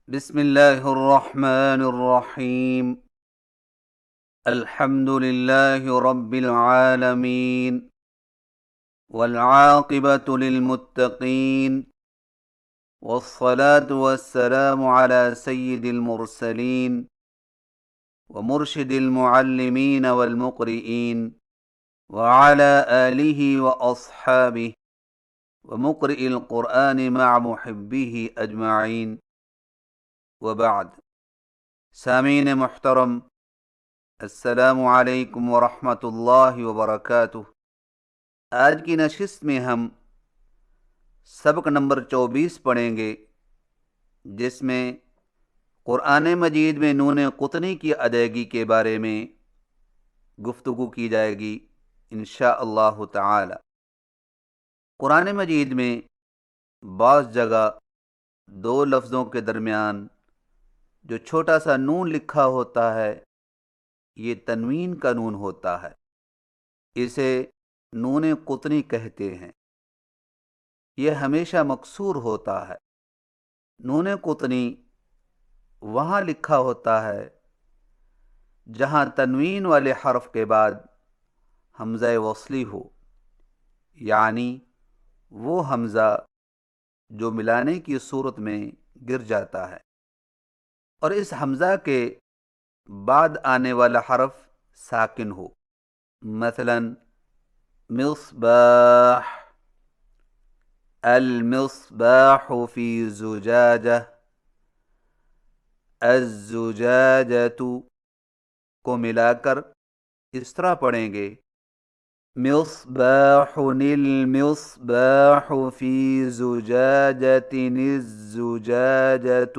بسم الله الرحمن الرحيم. الحمد لله رب العالمين، والعاقبة للمتقين، والصلاة والسلام على سيد المرسلين ومرشد المعلمين والمقرئين، وعلى آله وأصحابه ومقرئ القرآن مع محبه أجمعين، وبعد. سامعین محترم، السلام علیکم ورحمۃ اللہ وبرکاتہ۔ آج کی نشست میں ہم سبق نمبر 24 پڑھیں گے، جس میں قرآن مجید میں نون قطنی کی ادائیگی کے بارے میں گفتگو کی جائے گی انشاء اللہ تعالی۔ قرآن مجید میں بعض جگہ دو لفظوں کے درمیان جو چھوٹا سا نون لکھا ہوتا ہے، یہ تنوین کا نون ہوتا ہے، اسے نون قطنی کہتے ہیں۔ یہ ہمیشہ مکسور ہوتا ہے۔ نون قطنی وہاں لکھا ہوتا ہے جہاں تنوین والے حرف کے بعد حمزہ وصلی ہو، یعنی وہ حمزہ جو ملانے کی صورت میں گر جاتا ہے، اور اس حمزہ کے بعد آنے والا حرف ساکن ہو۔ مثلا مصباح، المصباح فی زجاجہ، الزجاجۃ کو ملا کر اس طرح پڑھیں گے، مصباح المصباح فی زجاجۃ الزجاجۃ،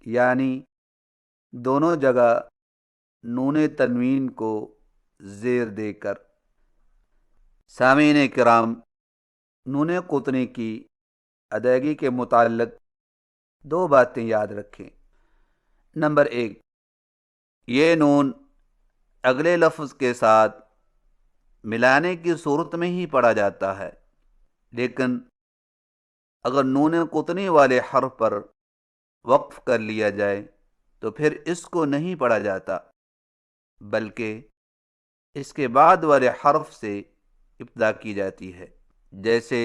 یعنی دونوں جگہ نون تنوین کو زیر دے کر۔ سامعین کرام، نون قطنی کی ادائیگی کے متعلق دو باتیں یاد رکھیں۔ نمبر 1، یہ نون اگلے لفظ کے ساتھ ملانے کی صورت میں ہی پڑھا جاتا ہے، لیکن اگر نون قطنی والے حرف پر وقف کر لیا جائے تو پھر اس کو نہیں پڑھا جاتا، بلکہ اس کے بعد والے حرف سے ابتدا کی جاتی ہے۔ جیسے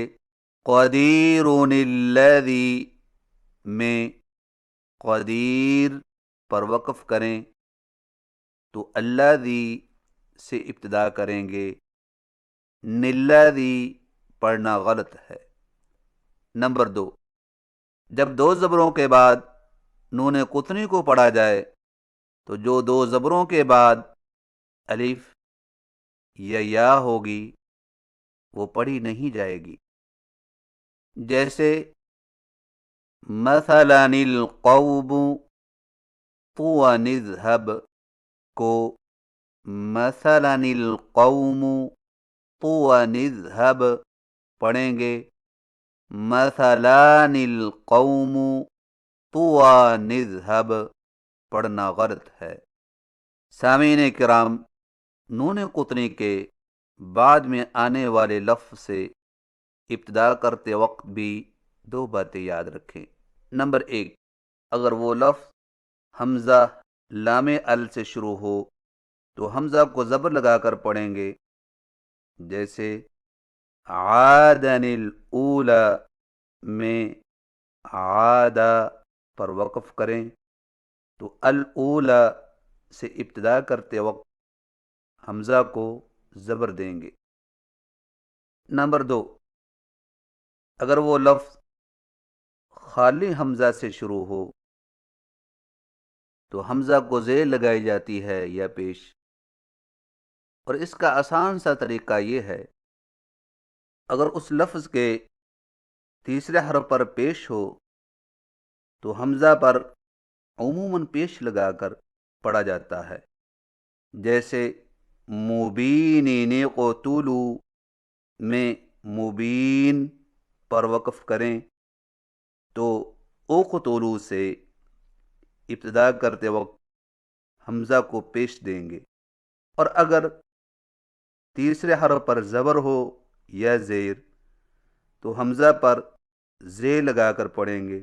قدیر الذی میں قدیر پر وقف کریں تو الذی سے ابتدا کریں گے، نلذی پڑھنا غلط ہے۔ نمبر 2، جب دو زبروں کے بعد نون قطنی کو پڑھا جائے تو جو دو زبروں کے بعد الف یا یا ہوگی وہ پڑھی نہیں جائے گی۔ جیسے مثلا القوم طو نذهب کو مثلا القوم طو نذهب پڑھیں گے، مثلا القوم طو نذهب پڑھنا غلط ہے۔ سامعین کرام، نون قطنی کے بعد میں آنے والے لفظ سے ابتدا کرتے وقت بھی دو باتیں یاد رکھیں۔ نمبر 1، اگر وہ لفظ حمزہ لام ال سے شروع ہو تو حمزہ کو زبر لگا کر پڑھیں گے، جیسے عادن الاولی میں عاد پر وقف کریں تو الاولی سے ابتدا کرتے وقت حمزہ کو زبر دیں گے۔ نمبر 2، اگر وہ لفظ خالی حمزہ سے شروع ہو تو حمزہ کو زیر لگائی جاتی ہے یا پیش، اور اس کا آسان سا طریقہ یہ ہے، اگر اس لفظ کے تیسرے حرف پر پیش ہو تو حمزہ پر عموماً پیش لگا کر پڑھا جاتا ہے۔ جیسے مبین قتلو میں مبین پر وقف کریں تو اقتلو سے ابتدا کرتے وقت حمزہ کو پیش دیں گے، اور اگر تیسرے حرف پر زبر ہو یا زیر تو حمزہ پر زیر لگا کر پڑھیں گے،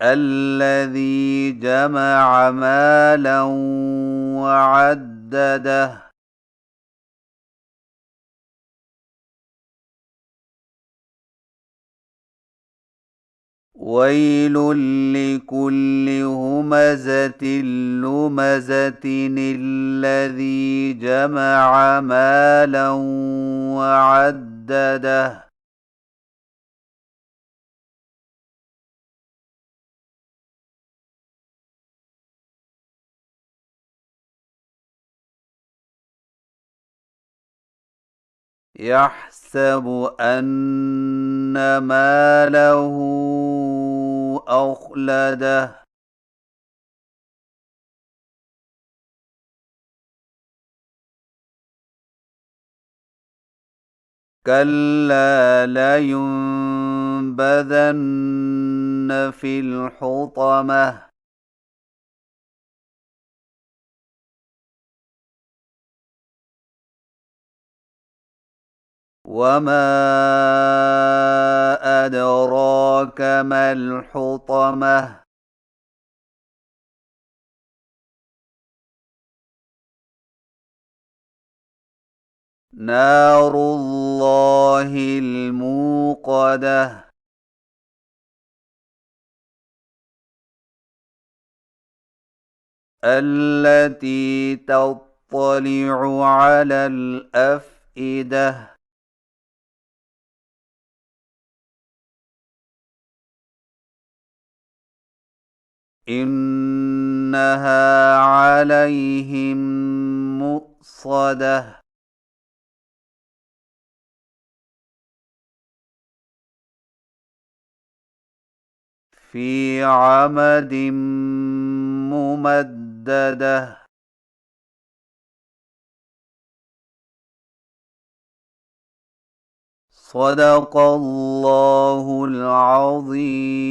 الذي جمع مالا وعدده ويل لكل همزة لمزة الذي جمع مالا وعدده يحسب أن ماله أخلده كلا لينبذن في الحطمة وما أدراك ما الحطمة نار الله الموقدة التي تطلع على الأفئدة إنها عليهم مؤصدة في عمد ممددة صدق الله العظيم।